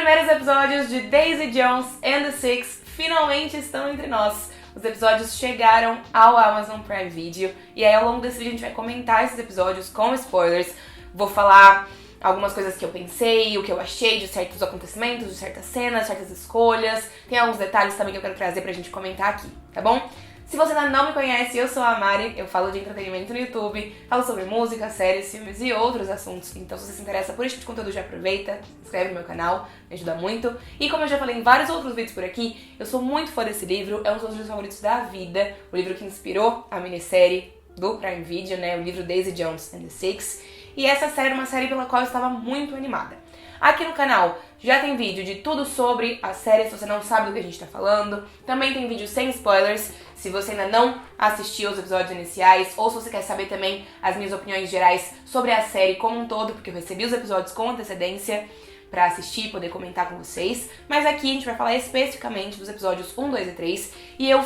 primeiros episódios de Daisy Jones and the Six finalmente estão entre nós. Os episódios chegaram ao Amazon Prime Video e aí ao longo desse vídeo a gente vai comentar esses episódios com spoilers. Vou falar algumas coisas que eu pensei, o que eu achei de certos acontecimentos, de certas cenas, certas escolhas. Tem alguns detalhes também que eu quero trazer pra gente comentar aqui, tá bom? Se você ainda não me conhece, eu sou a Mari, eu falo de entretenimento no YouTube, falo sobre música, séries, filmes e outros assuntos. Então se você se interessa por esse tipo de conteúdo, já aproveita, se inscreve no meu canal, me ajuda muito. E como eu já falei em vários outros vídeos por aqui, eu sou muito fã desse livro, é um dos meus livros favoritos da vida, o livro que inspirou a minissérie do Prime Video, né, o livro Daisy Jones and the Six. E essa série é uma série pela qual eu estava muito animada. Aqui no canal já tem vídeo de tudo sobre a série, se você não sabe do que a gente tá falando. Também tem vídeo sem spoilers, se você ainda não assistiu os episódios iniciais, ou se você quer saber também as minhas opiniões gerais sobre a série como um todo, porque eu recebi os episódios com antecedência pra assistir e poder comentar com vocês. Mas aqui a gente vai falar especificamente dos episódios 1, 2 e 3. E eu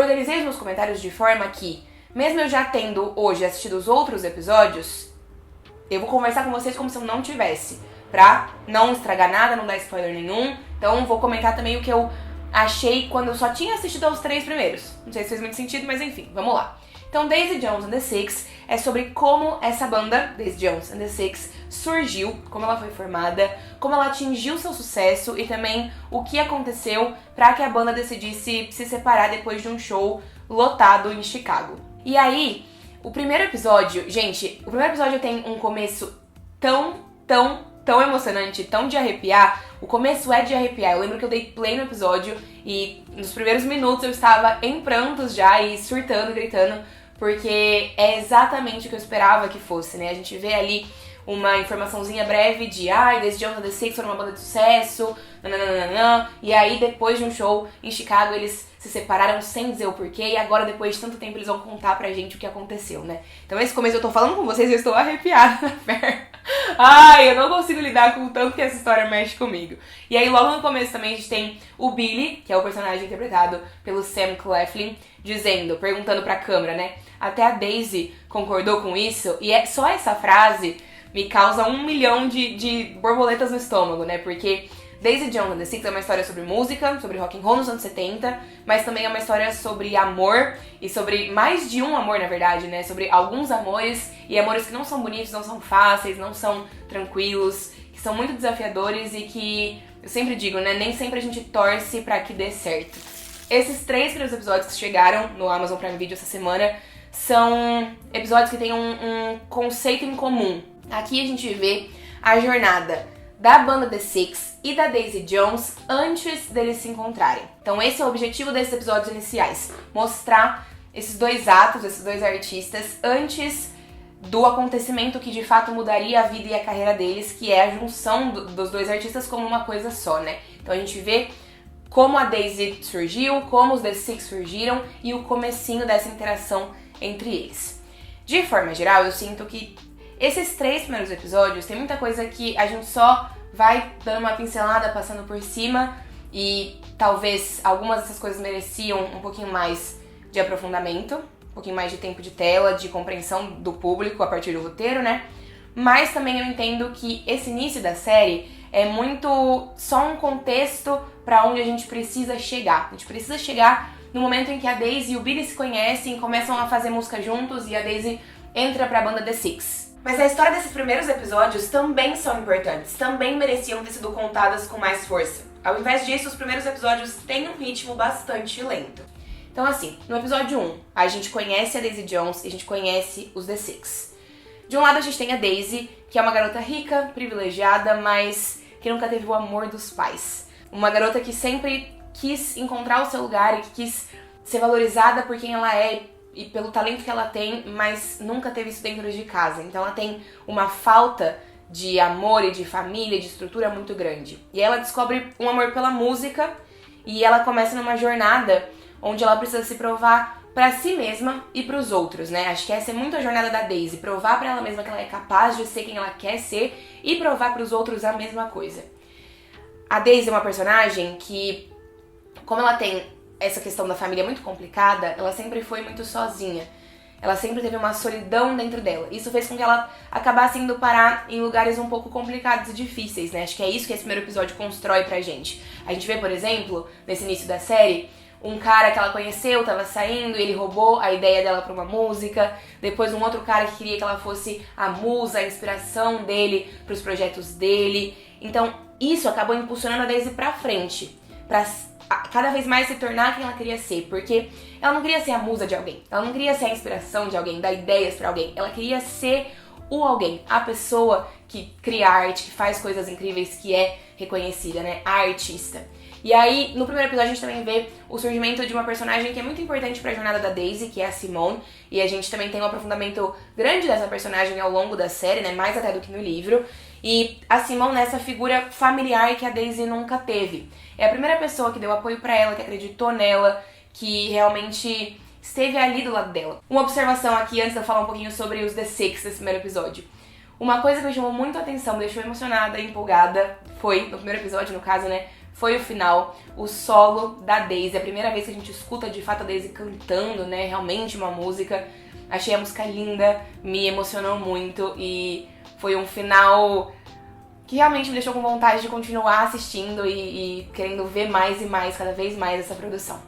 organizei os meus comentários de forma que, mesmo eu já tendo hoje assistido os outros episódios, eu vou conversar com vocês como se eu não tivesse, pra não estragar nada, não dar spoiler nenhum. Então vou comentar também o que eu achei quando eu só tinha assistido aos 3 primeiros. Não sei se fez muito sentido, mas enfim, vamos lá. Então Daisy Jones and the Six é sobre como essa banda, Daisy Jones and the Six, surgiu, como ela foi formada, como ela atingiu seu sucesso e também o que aconteceu pra que a banda decidisse se separar depois de um show lotado em Chicago. E aí, o primeiro episódio, gente, o primeiro episódio tem um começo tão emocionante, tão de arrepiar. O começo é de arrepiar. Eu lembro que eu dei play no episódio e nos primeiros minutos eu estava em prantos já e surtando, gritando, porque é exatamente o que eu esperava que fosse, né? A gente vê ali uma informaçãozinha breve de Daisy Jones and the Six foram uma banda de sucesso, nananana, e aí depois de um show em Chicago eles se separaram sem dizer o porquê, e agora depois de tanto tempo eles vão contar pra gente o que aconteceu, né? Então esse começo eu tô falando com vocês e eu estou arrepiada na perna. Ai, eu não consigo lidar com o tanto que essa história mexe comigo. E aí logo no começo também a gente tem o Billy, que é o personagem interpretado pelo Sam Claflin, perguntando pra câmera, né? Até a Daisy concordou com isso, e só essa frase me causa 1 milhão de borboletas no estômago, né? Porque Daisy Jones and the Six é uma história sobre música, sobre rock and roll nos anos 70, mas também é uma história sobre amor, e sobre mais de um amor, na verdade, né? Sobre alguns amores, e amores que não são bonitos, não são fáceis, não são tranquilos, que são muito desafiadores e que, eu sempre digo, né? Nem sempre a gente torce pra que dê certo. Esses 3 primeiros episódios que chegaram no Amazon Prime Video essa semana são episódios que têm um conceito em comum. Aqui a gente vê a jornada da banda The Six e da Daisy Jones antes deles se encontrarem. Então esse é o objetivo desses episódios iniciais, mostrar esses 2 atos, esses 2 artistas antes do acontecimento que de fato mudaria a vida e a carreira deles, que é a junção dos 2 artistas como uma coisa só, né? Então a gente vê como a Daisy surgiu, como os The Six surgiram e o comecinho dessa interação entre eles. De forma geral, eu sinto que esses 3 primeiros episódios tem muita coisa que a gente só vai dando uma pincelada, passando por cima, e talvez algumas dessas coisas mereciam um pouquinho mais de aprofundamento, um pouquinho mais de tempo de tela, de compreensão do público a partir do roteiro, né? Mas também eu entendo que esse início da série é muito só um contexto pra onde a gente precisa chegar. A gente precisa chegar no momento em que a Daisy e o Billy se conhecem, começam a fazer música juntos e a Daisy entra pra banda The Six. Mas a história desses primeiros episódios também são importantes, também mereciam ter sido contadas com mais força. Ao invés disso, os primeiros episódios têm um ritmo bastante lento. Então assim, no episódio 1, a gente conhece a Daisy Jones e a gente conhece os The Six. De um lado a gente tem a Daisy, que é uma garota rica, privilegiada, mas que nunca teve o amor dos pais. Uma garota que sempre quis encontrar o seu lugar e que quis ser valorizada por quem ela é e pelo talento que ela tem, mas nunca teve isso dentro de casa. Então ela tem uma falta de amor e de família, de estrutura muito grande. E ela descobre um amor pela música e ela começa numa jornada onde ela precisa se provar pra si mesma e pros outros, né? Acho que essa é muito a jornada da Daisy, provar pra ela mesma que ela é capaz de ser quem ela quer ser e provar pros outros a mesma coisa. A Daisy é uma personagem que, como ela tem essa questão da família muito complicada, ela sempre foi muito sozinha. Ela sempre teve uma solidão dentro dela. Isso fez com que ela acabasse indo parar em lugares um pouco complicados e difíceis, né? Acho que é isso que esse primeiro episódio constrói pra gente. A gente vê, por exemplo, nesse início da série, um cara que ela conheceu, tava saindo, e ele roubou a ideia dela pra uma música. Depois um outro cara que queria que ela fosse a musa, a inspiração dele pros projetos dele. Então isso acabou impulsionando a Daisy pra frente, pra cada vez mais se tornar quem ela queria ser, porque ela não queria ser a musa de alguém, ela não queria ser a inspiração de alguém, dar ideias pra alguém, ela queria ser o alguém, a pessoa que cria arte, que faz coisas incríveis, que é reconhecida, né, a artista. E aí, no primeiro episódio, a gente também vê o surgimento de uma personagem que é muito importante pra jornada da Daisy, que é a Simone, e a gente também tem um aprofundamento grande dessa personagem ao longo da série, né, mais até do que no livro. E a Simone é essa figura familiar que a Daisy nunca teve. É a primeira pessoa que deu apoio pra ela, que acreditou nela, que realmente esteve ali do lado dela. Uma observação aqui, antes de eu falar um pouquinho sobre os The Six desse primeiro episódio. Uma coisa que me chamou muito a atenção, me deixou emocionada e empolgada, foi, no primeiro episódio, no caso, né, foi o final, o solo da Daisy. A primeira vez que a gente escuta, de fato, a Daisy cantando, né, realmente uma música. Achei a música linda, me emocionou muito e foi um final que realmente me deixou com vontade de continuar assistindo e querendo ver mais e mais, cada vez mais essa produção.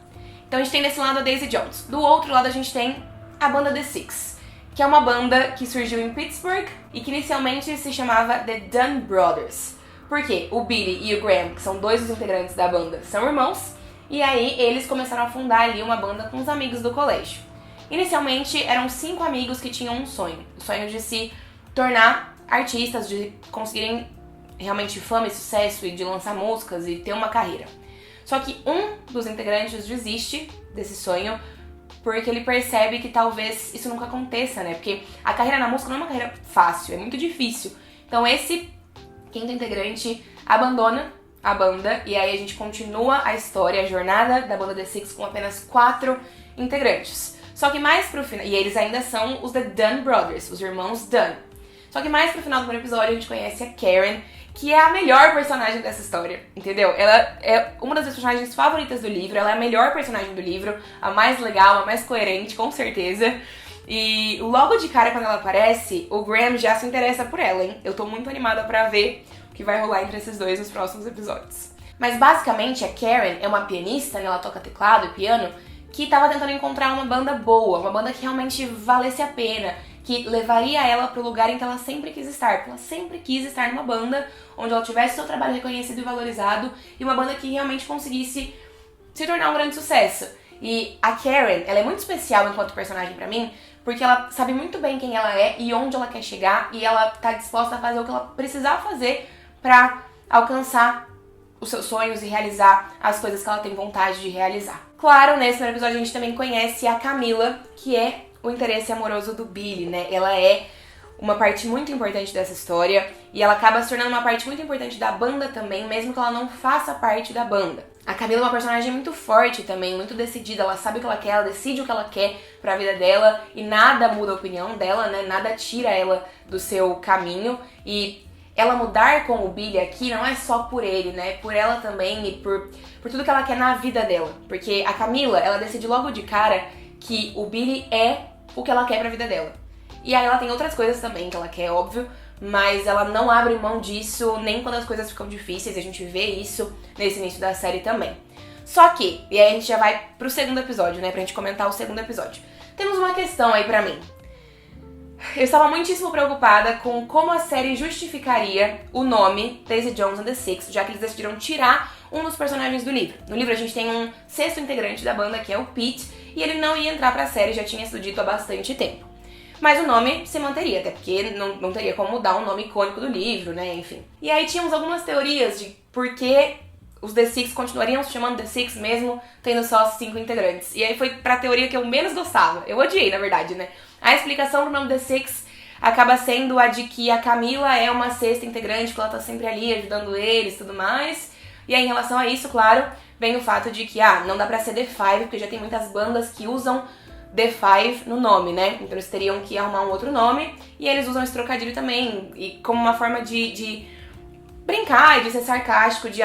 Então a gente tem desse lado a Daisy Jones. Do outro lado a gente tem a banda The Six, que é uma banda que surgiu em Pittsburgh e que inicialmente se chamava The Dunn Brothers. Por quê? O Billy e o Graham, que são dois dos integrantes da banda, são irmãos, e aí eles começaram a fundar ali uma banda com os amigos do colégio. Inicialmente eram 5 amigos que tinham um sonho, o sonho de se tornar artistas, de conseguirem realmente fama e sucesso e de lançar músicas e ter uma carreira. Só que um dos integrantes desiste desse sonho porque ele percebe que talvez isso nunca aconteça, né? Porque a carreira na música não é uma carreira fácil, é muito difícil. Então esse quinto integrante abandona a banda e aí a gente continua a história, a jornada da banda The Six com apenas 4 integrantes. Só que mais pro final, e eles ainda são os The Dunn Brothers, os irmãos Dunn. Só que mais pro final do primeiro episódio a gente conhece a Karen, que é a melhor personagem dessa história, entendeu? Ela é uma das personagens favoritas do livro, ela é a melhor personagem do livro, a mais legal, a mais coerente, com certeza. E logo de cara, quando ela aparece, o Graham já se interessa por ela, hein? Eu tô muito animada pra ver o que vai rolar entre esses dois nos próximos episódios. Mas basicamente a Karen é uma pianista, né? Ela toca teclado e piano, que tava tentando encontrar uma banda boa, uma banda que realmente valesse a pena, que levaria ela pro lugar em que ela sempre quis estar. Porque ela sempre quis estar numa banda onde ela tivesse seu trabalho reconhecido e valorizado, e uma banda que realmente conseguisse se tornar um grande sucesso. E a Karen, ela é muito especial enquanto personagem pra mim, porque ela sabe muito bem quem ela é e onde ela quer chegar, e ela tá disposta a fazer o que ela precisar fazer pra alcançar os seus sonhos e realizar as coisas que ela tem vontade de realizar. Claro, nesse primeiro episódio a gente também conhece a Camila, que é o interesse amoroso do Billy, né? Ela é uma parte muito importante dessa história e ela acaba se tornando uma parte muito importante da banda também, mesmo que ela não faça parte da banda. A Camila é uma personagem muito forte também, muito decidida, ela sabe o que ela quer, ela decide o que ela quer pra vida dela e nada muda a opinião dela, né? Nada tira ela do seu caminho e ela mudar com o Billy aqui não é só por ele, né? Por ela também e por tudo que ela quer na vida dela. Porque a Camila, ela decide logo de cara que o Billy é o que ela quer pra vida dela. E aí ela tem outras coisas também que ela quer, óbvio, mas ela não abre mão disso nem quando as coisas ficam difíceis, a gente vê isso nesse início da série também. Só que, e aí a gente já vai pro segundo episódio, né, pra gente comentar o segundo episódio. Temos uma questão aí pra mim. Eu estava muitíssimo preocupada com como a série justificaria o nome Daisy Jones and the Six, já que eles decidiram tirar um dos personagens do livro. No livro a gente tem um 6º integrante da banda, que é o Pete, e ele não ia entrar pra série, já tinha sido dito há bastante tempo. Mas o nome se manteria, até porque não teria como mudar um nome icônico do livro, né, enfim. E aí tínhamos algumas teorias de por que os The Six continuariam se chamando The Six mesmo tendo só 5 integrantes. E aí foi pra teoria que eu menos gostava. Eu odiei, na verdade, né. A explicação do nome The Six acaba sendo a de que a Camila é uma 6ª integrante, que ela tá sempre ali ajudando eles e tudo mais. E aí, em relação a isso, claro, vem o fato de que, não dá pra ser The Five, porque já tem muitas bandas que usam The Five no nome, né? Então eles teriam que arrumar um outro nome, e eles usam esse trocadilho também, e como uma forma de brincar e de ser sarcástico, de,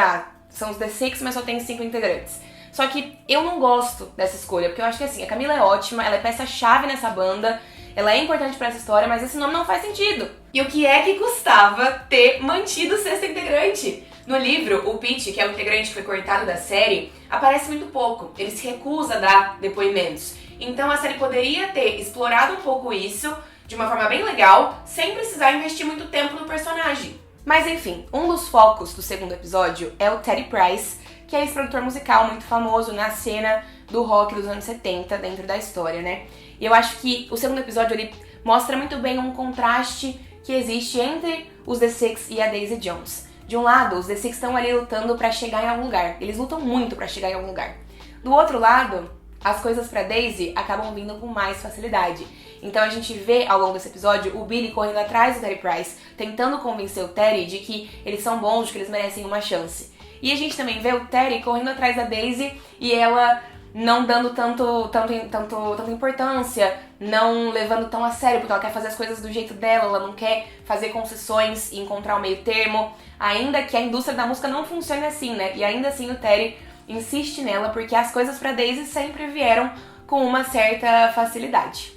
são os The Six, mas só tem 5 integrantes. Só que eu não gosto dessa escolha, porque eu acho que assim, a Camila é ótima, ela é peça-chave nessa banda, ela é importante pra essa história, mas esse nome não faz sentido. E o que é que custava ter mantido o sexto integrante? No livro, o Pete, que é o integrante que foi cortado da série, aparece muito pouco. Ele se recusa a dar depoimentos. Então a série poderia ter explorado um pouco isso de uma forma bem legal, sem precisar investir muito tempo no personagem. Mas enfim, um dos focos do segundo episódio é o Teddy Price, que é esse produtor musical muito famoso na cena do rock dos anos 70 dentro da história, né? E eu acho que o segundo episódio ele mostra muito bem um contraste que existe entre os The Six e a Daisy Jones. De um lado, os The Six estão ali lutando pra chegar em algum lugar. Eles lutam muito pra chegar em algum lugar. Do outro lado, as coisas pra Daisy acabam vindo com mais facilidade. Então a gente vê ao longo desse episódio o Billy correndo atrás do Teddy Price, tentando convencer o Teddy de que eles são bons, de que eles merecem uma chance. E a gente também vê o Teddy correndo atrás da Daisy e ela não dando tanta importância, não levando tão a sério, porque ela quer fazer as coisas do jeito dela, ela não quer fazer concessões e encontrar o meio termo, ainda que a indústria da música não funcione assim, né? E ainda assim o Teddy insiste nela, porque as coisas pra Daisy sempre vieram com uma certa facilidade.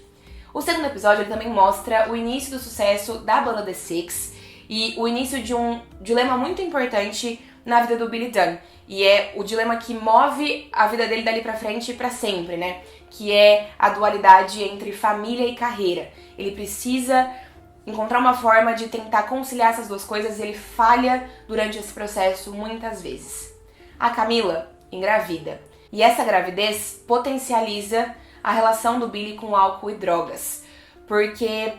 O segundo episódio ele também mostra o início do sucesso da banda The Six e o início de um dilema muito importante na vida do Billy Dunne. E é o dilema que move a vida dele dali pra frente e pra sempre, né? Que é a dualidade entre família e carreira. Ele precisa encontrar uma forma de tentar conciliar essas duas coisas e ele falha durante esse processo muitas vezes. A Camila engravida. E essa gravidez potencializa a relação do Billy com álcool e drogas. Porque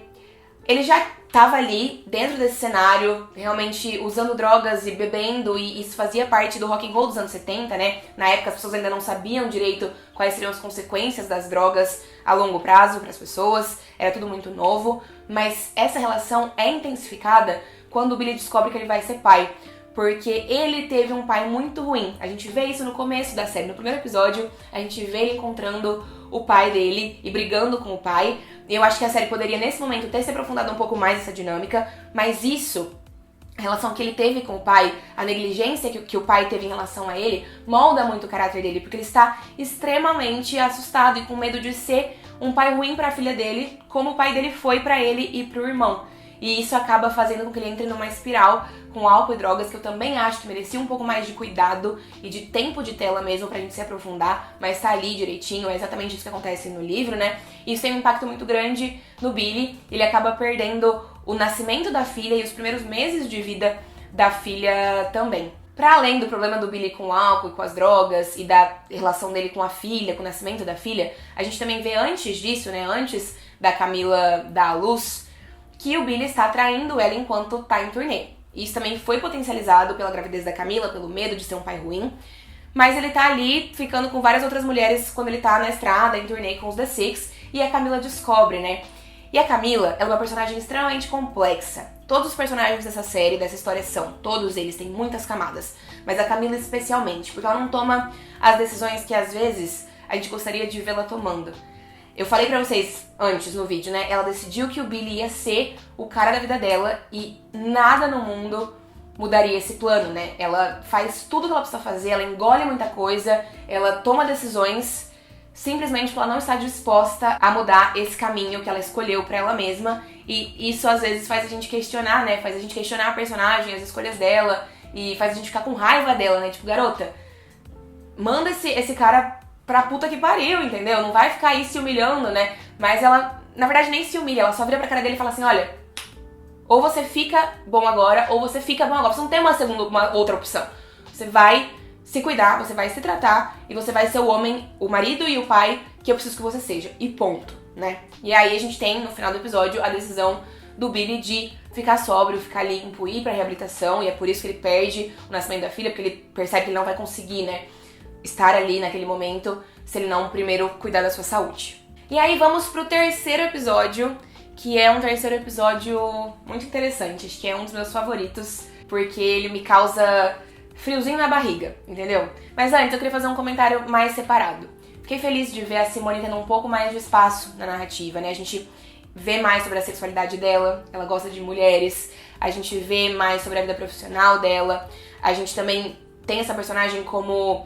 ele já estava ali, dentro desse cenário, realmente usando drogas e bebendo, e isso fazia parte do rock and roll dos anos 70, né? Na época as pessoas ainda não sabiam direito quais seriam as consequências das drogas a longo prazo para as pessoas, era tudo muito novo, mas essa relação é intensificada quando o Billy descobre que ele vai ser pai, porque ele teve um pai muito ruim. A gente vê isso no começo da série, no primeiro episódio, a gente vê ele encontrando o pai dele e brigando com o pai. Eu acho que a série poderia, nesse momento, ter se aprofundado um pouco mais nessa dinâmica, mas isso, a relação que ele teve com o pai, a negligência que o pai teve em relação a ele, molda muito o caráter dele, porque ele está extremamente assustado e com medo de ser um pai ruim para a filha dele, como o pai dele foi para ele e para o irmão. E isso acaba fazendo com que ele entre numa espiral com álcool e drogas, que eu também acho que merecia um pouco mais de cuidado e de tempo de tela mesmo pra gente se aprofundar, mas tá ali direitinho, é exatamente isso que acontece no livro, né? E isso tem um impacto muito grande no Billy, ele acaba perdendo o nascimento da filha e os primeiros meses de vida da filha também. Pra além do problema do Billy com o álcool e com as drogas e da relação dele com a filha, com o nascimento da filha, a gente também vê antes disso, né, antes da Camila dar à luz, que o Billy está traindo ela enquanto tá em turnê. Isso também foi potencializado pela gravidez da Camila, pelo medo de ser um pai ruim. Mas ele tá ali ficando com várias outras mulheres quando ele tá na estrada, em turnê com os The Six, e a Camila descobre, né? E a Camila é uma personagem extremamente complexa. Todos os personagens dessa série, dessa história são, todos eles têm muitas camadas. Mas a Camila especialmente, porque ela não toma as decisões que às vezes a gente gostaria de vê-la tomando. Eu falei pra vocês antes no vídeo, né? Ela decidiu que o Billy ia ser o cara da vida dela e nada no mundo mudaria esse plano, né? Ela faz tudo que ela precisa fazer, ela engole muita coisa, ela toma decisões simplesmente porque ela não está disposta a mudar esse caminho que ela escolheu pra ela mesma. E isso às vezes faz a gente questionar, né? Faz a gente questionar a personagem, as escolhas dela e faz a gente ficar com raiva dela, né? Tipo, garota, manda esse cara pra puta que pariu, entendeu? Não vai ficar aí se humilhando, né? Mas ela, na verdade, nem se humilha. Ela só vira pra cara dele e fala assim, olha, ou você fica bom agora, ou você fica bom agora. Você não tem uma outra opção. Você vai se cuidar, você vai se tratar, e você vai ser o homem, o marido e o pai que eu preciso que você seja. E ponto, né? E aí a gente tem, no final do episódio, a decisão do Billy de ficar sóbrio, ficar limpo, ir pra reabilitação, e é por isso que ele perde o nascimento da filha, porque ele percebe que ele não vai conseguir, né, estar ali naquele momento se ele não primeiro cuidar da sua saúde. E aí vamos pro terceiro episódio, que é um terceiro episódio muito interessante, acho que é um dos meus favoritos, porque ele me causa friozinho na barriga, entendeu? Mas antes eu queria fazer um comentário mais separado. Fiquei feliz de ver a Simone tendo um pouco mais de espaço na narrativa, né? A gente vê mais sobre a sexualidade dela, ela gosta de mulheres, a gente vê mais sobre a vida profissional dela, a gente também tem essa personagem como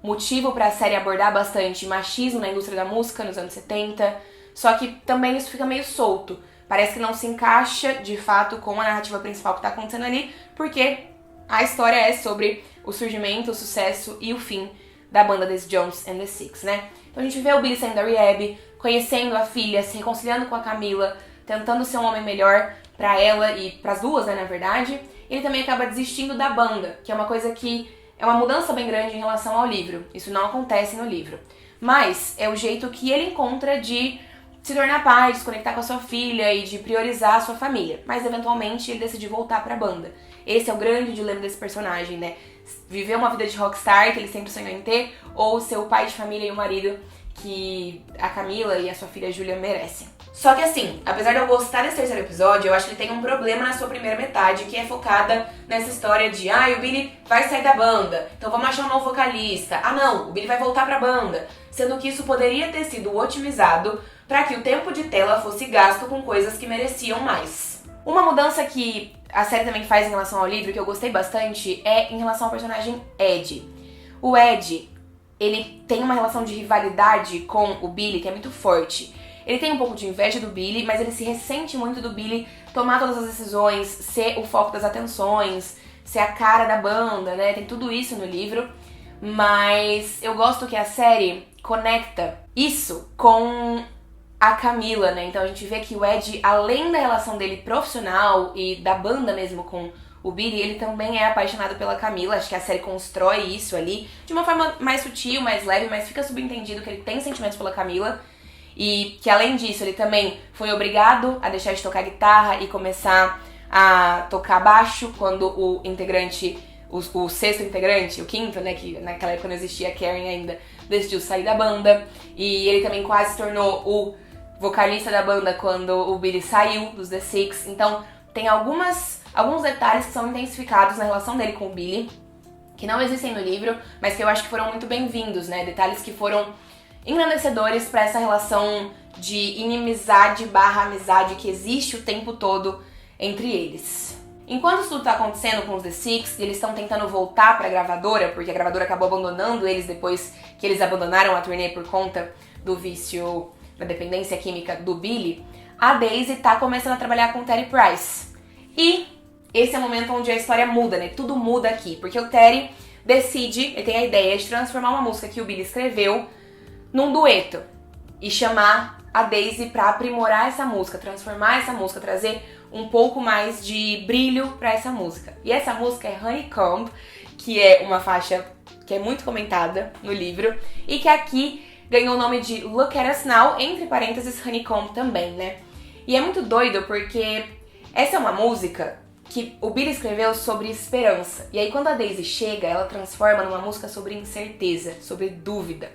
motivo pra série abordar bastante machismo na indústria da música nos anos 70, só que também isso fica meio solto. Parece que não se encaixa, de fato, com a narrativa principal que tá acontecendo ali, porque a história é sobre o surgimento, o sucesso e o fim da banda Daisy Jones and the Six, né? Então a gente vê o Billy saindo da rehab, conhecendo a filha, se reconciliando com a Camila, tentando ser um homem melhor pra ela e pras duas, né, na verdade. Ele também acaba desistindo da banda, que é uma coisa que é uma mudança bem grande em relação ao livro. Isso não acontece no livro. Mas é o jeito que ele encontra de se tornar pai, de se conectar com a sua filha e de priorizar a sua família. Mas, eventualmente, ele decide voltar pra banda. Esse é o grande dilema desse personagem, né? Viver uma vida de rockstar, que ele sempre sonhou em ter, ou ser o pai de família e o marido que a Camila e a sua filha Julia merecem. Só que assim, apesar de eu gostar desse terceiro episódio, eu acho que ele tem um problema na sua primeira metade, que é focada nessa história de o Billy vai sair da banda, então vamos achar um novo vocalista. Não, o Billy vai voltar pra banda. Sendo que isso poderia ter sido otimizado para que o tempo de tela fosse gasto com coisas que mereciam mais. Uma mudança que a série também faz em relação ao livro, que eu gostei bastante, é em relação ao personagem Ed. O Ed, ele tem uma relação de rivalidade com o Billy que é muito forte. Ele tem um pouco de inveja do Billy, mas ele se ressente muito do Billy tomar todas as decisões, ser o foco das atenções, ser a cara da banda, né? Tem tudo isso no livro. Mas eu gosto que a série conecta isso com a Camila, né? Então a gente vê que o Ed, além da relação dele profissional e da banda mesmo com o Billy, ele também é apaixonado pela Camila. Acho que a série constrói isso ali de uma forma mais sutil, mais leve, mas fica subentendido que ele tem sentimentos pela Camila. E que além disso, ele também foi obrigado a deixar de tocar guitarra e começar a tocar baixo quando o integrante, o sexto integrante, o quinto, né, que naquela época não existia a Karen ainda, decidiu sair da banda. E ele também quase se tornou o vocalista da banda quando o Billy saiu dos The Six. Então tem alguns detalhes que são intensificados na relação dele com o Billy, que não existem no livro, mas que eu acho que foram muito bem-vindos, né? Detalhes que foram engrandecedores para essa relação de inimizade/amizade que existe o tempo todo entre eles. Enquanto isso tudo tá acontecendo com os The Six, eles estão tentando voltar pra gravadora, porque a gravadora acabou abandonando eles depois que eles abandonaram a turnê por conta do vício, da dependência química do Billy, a Daisy tá começando a trabalhar com o Terry Price. E esse é o momento onde a história muda, né? Tudo muda aqui, porque o Terry decide, ele tem a ideia de transformar uma música que o Billy escreveu num dueto e chamar a Daisy pra aprimorar essa música, transformar essa música, trazer um pouco mais de brilho pra essa música. E essa música é Honeycomb, que é uma faixa que é muito comentada no livro e que aqui ganhou o nome de Look at Us Now, entre parênteses Honeycomb também, né? E é muito doido porque essa é uma música que o Billy escreveu sobre esperança. E aí quando a Daisy chega, ela transforma numa música sobre incerteza, sobre dúvida.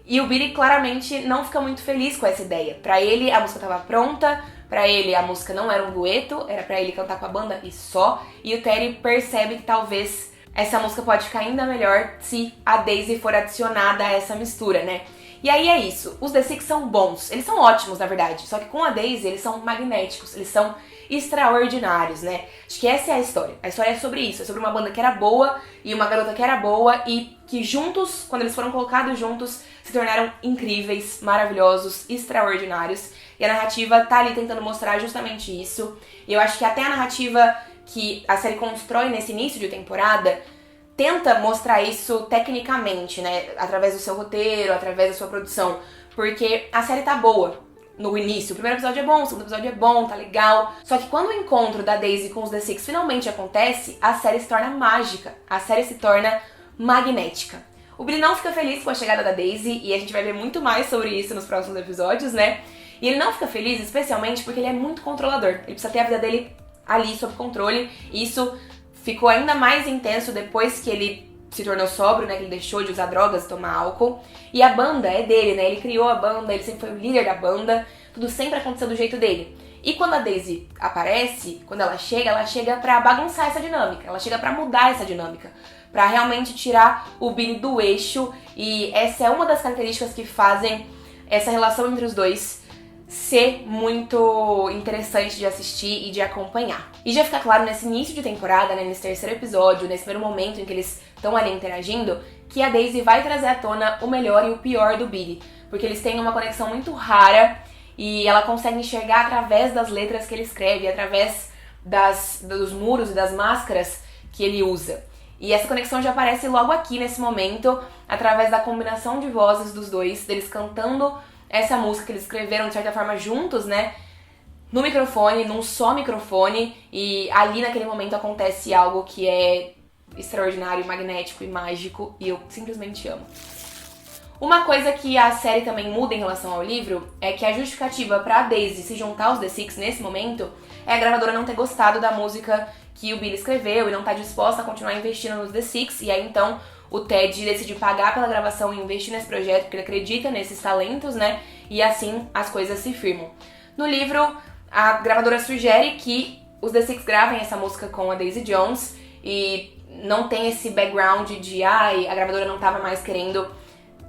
E o Billy claramente não fica muito feliz com essa ideia. Pra ele, a música tava pronta, pra ele a música não era um dueto, era pra ele cantar com a banda e só. E o Terry percebe que talvez essa música pode ficar ainda melhor se a Daisy for adicionada a essa mistura, né? E aí é isso, os The Six são bons, eles são ótimos na verdade, só que com a Daisy eles são magnéticos, eles são extraordinários, né? Acho que essa é a história é sobre isso, é sobre uma banda que era boa e uma garota que era boa e que juntos, quando eles foram colocados juntos, se tornaram incríveis, maravilhosos, extraordinários. E a narrativa tá ali tentando mostrar justamente isso. E eu acho que até a narrativa que a série constrói nesse início de temporada tenta mostrar isso tecnicamente, né? Através do seu roteiro, através da sua produção. Porque a série tá boa no início. O primeiro episódio é bom, o segundo episódio é bom, tá legal. Só que quando o encontro da Daisy com os The Six finalmente acontece, a série se torna mágica. A série se torna magnética. O Billy não fica feliz com a chegada da Daisy, e a gente vai ver muito mais sobre isso nos próximos episódios, né? E ele não fica feliz especialmente porque ele é muito controlador. Ele precisa ter a vida dele ali sob controle, e isso ficou ainda mais intenso depois que ele se tornou sóbrio, né? Que ele deixou de usar drogas e tomar álcool. E a banda é dele, né? Ele criou a banda, ele sempre foi o líder da banda, tudo sempre aconteceu do jeito dele. E quando a Daisy aparece, quando ela chega pra bagunçar essa dinâmica, ela chega pra mudar essa dinâmica, pra realmente tirar o Billy do eixo, e essa é uma das características que fazem essa relação entre os dois ser muito interessante de assistir e de acompanhar. E já fica claro nesse início de temporada, né, nesse terceiro episódio, nesse primeiro momento em que eles estão ali interagindo, que a Daisy vai trazer à tona o melhor e o pior do Billy, porque eles têm uma conexão muito rara e ela consegue enxergar através das letras que ele escreve, através dos muros e das máscaras que ele usa. E essa conexão já aparece logo aqui nesse momento, através da combinação de vozes dos dois, deles cantando essa música que eles escreveram de certa forma juntos, né? No microfone, num só microfone, e ali naquele momento acontece algo que é extraordinário, magnético e mágico, e eu simplesmente amo. Uma coisa que a série também muda em relação ao livro é que a justificativa pra Daisy se juntar aos The Six nesse momento é a gravadora não ter gostado da música que o Billy escreveu e não tá disposta a continuar investindo nos The Six, e aí então o Ted decide pagar pela gravação e investir nesse projeto porque ele acredita nesses talentos, né? E assim as coisas se firmam. No livro, a gravadora sugere que os The Six gravem essa música com a Daisy Jones e não tem esse background de a gravadora não tava mais querendo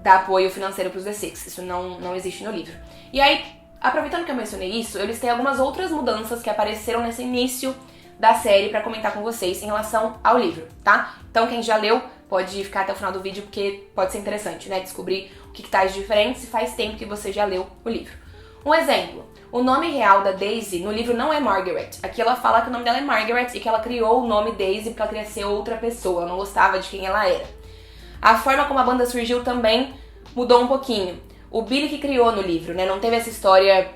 dar apoio financeiro pros The Six. Isso não existe no livro. E aí, aproveitando que eu mencionei isso, eu listei algumas outras mudanças que apareceram nesse início da série pra comentar com vocês em relação ao livro, tá? Então quem já leu pode ficar até o final do vídeo porque pode ser interessante, né? Descobrir o que tá de diferente se faz tempo que você já leu o livro. Um exemplo, o nome real da Daisy no livro não é Margaret. Aqui ela fala que o nome dela é Margaret e que ela criou o nome Daisy porque ela queria ser outra pessoa, ela não gostava de quem ela era. A forma como a banda surgiu também mudou um pouquinho. O Billy que criou no livro, né? Não teve essa história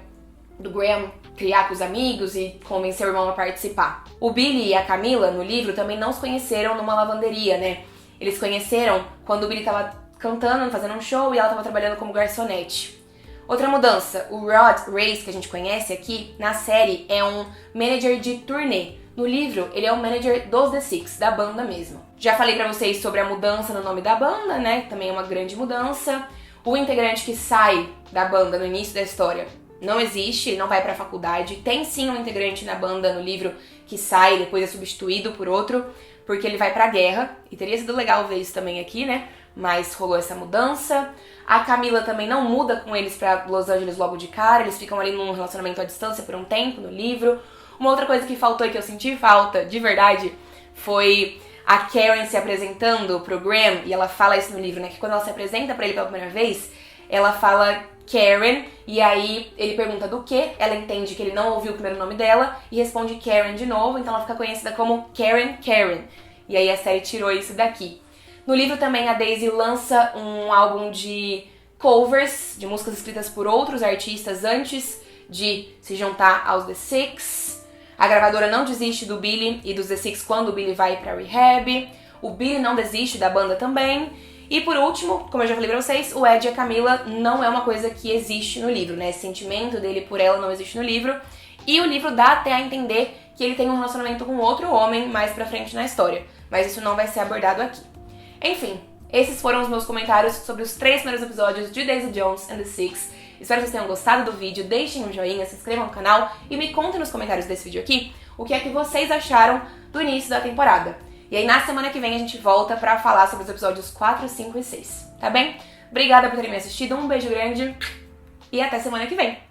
do Graham criar com os amigos e convencer o irmão a participar. O Billy e a Camila, no livro, também não se conheceram numa lavanderia, né? Eles se conheceram quando o Billy tava cantando, fazendo um show e ela tava trabalhando como garçonete. Outra mudança, o Rod Race, que a gente conhece aqui, na série, é um manager de turnê. No livro, ele é o manager dos The Six, da banda mesmo. Já falei pra vocês sobre a mudança no nome da banda, né? Também é uma grande mudança. O integrante que sai da banda no início da história não existe, ele não vai pra faculdade. Tem sim um integrante na banda no livro que sai e depois é substituído por outro, porque ele vai pra guerra. E teria sido legal ver isso também aqui, né? Mas rolou essa mudança. A Camila também não muda com eles pra Los Angeles logo de cara, eles ficam ali num relacionamento à distância por um tempo no livro. Uma outra coisa que faltou e que eu senti falta, de verdade, foi a Karen se apresentando pro Graham, e ela fala isso no livro, né? Que quando ela se apresenta pra ele pela primeira vez, ela fala Karen, e aí ele pergunta do quê, ela entende que ele não ouviu o primeiro nome dela, e responde Karen de novo, então ela fica conhecida como Karen. E aí a série tirou isso daqui. No livro também a Daisy lança um álbum de covers, de músicas escritas por outros artistas antes de se juntar aos The Six. A gravadora não desiste do Billy e dos The Six quando o Billy vai pra rehab. O Billy não desiste da banda também. E por último, como eu já falei pra vocês, o Ed e a Camila não é uma coisa que existe no livro, né? Esse sentimento dele por ela não existe no livro. E o livro dá até a entender que ele tem um relacionamento com outro homem mais pra frente na história. Mas isso não vai ser abordado aqui. Enfim, esses foram os meus comentários sobre os 3 primeiros episódios de Daisy Jones and the Six. Espero que vocês tenham gostado do vídeo, deixem um joinha, se inscrevam no canal e me contem nos comentários desse vídeo aqui o que é que vocês acharam do início da temporada. E aí na semana que vem a gente volta pra falar sobre os episódios 4, 5 e 6, tá bem? Obrigada por terem me assistido, um beijo grande e até semana que vem!